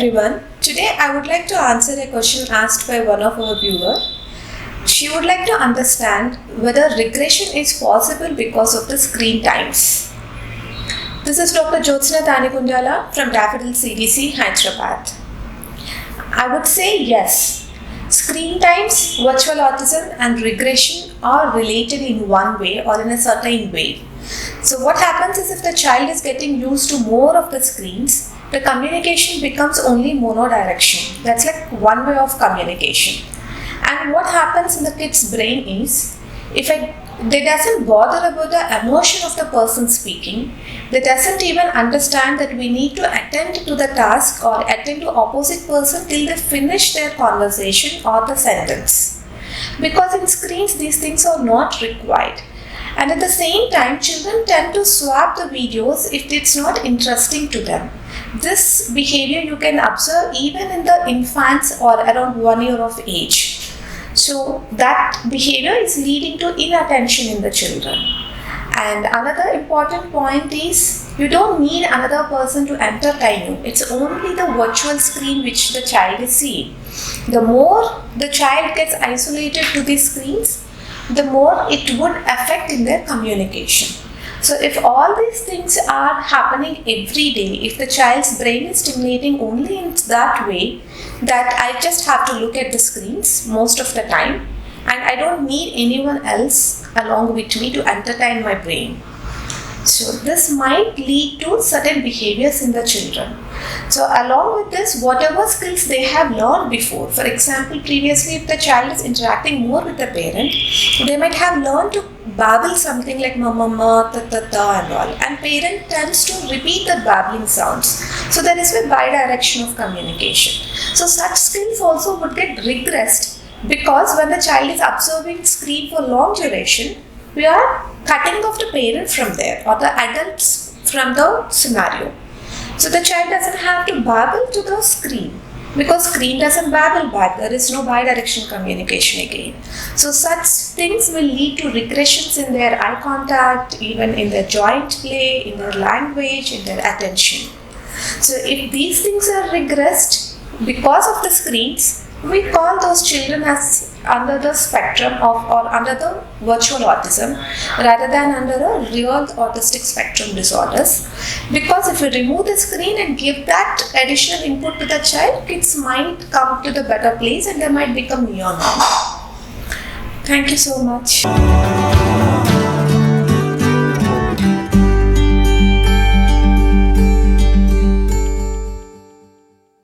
everyone. Today I would like to answer a question asked by one of our viewers. She would like to understand whether regression is possible because of the screen times. This is Dr. Jyotsna Tanikundala from Daffodils CDC, Hyderabad. I would say yes. Screen times, virtual autism and regression are related in one way or in a certain way. So what happens is if the child is getting used to more of the screens, the communication becomes only monodirectional. That's like one way of communication. And what happens in the kid's brain is, they doesn't bother about the emotion of the person speaking, they doesn't even understand that we need to attend to the task or attend to opposite person till they finish their conversation or the sentence. Because in screens these things are not required. And at the same time, children tend to swap the videos if it's not interesting to them. This behavior you can observe even in the infants or around 1 year of age. So that behavior is leading to inattention in the children. And another important point is you don't need another person to entertain you. It's only the virtual screen which the child is seeing. The more the child gets isolated to these screens, the more it would affect in their communication. So if all these things are happening every day, if the child's brain is stimulating only in that way, that I just have to look at the screens most of the time and I don't need anyone else along with me to entertain my brain. So this might lead to certain behaviors in the children. So along with this, whatever skills they have learned before, for example, previously if the child is interacting more with the parent, they might have learned to babble something like mama, ma, ta, ta, ta and all. And parent tends to repeat the babbling sounds. So there is a bi-direction of communication. So such skills also would get regressed because when the child is observing screen for long duration, we are cutting off the parent from there or the adults from the scenario. So the child doesn't have to babble to the screen because screen doesn't babble back. There is no bi-directional communication again. So such things will lead to regressions in their eye contact, even in their joint play, in their language, in their attention. So if these things are regressed because of the screens, we call those children as under the spectrum of or under the virtual autism rather than under a real autistic spectrum disorders. Because if we remove the screen and give that additional input to the child, kids might come to the better place and they might become near normal. Thank you so much.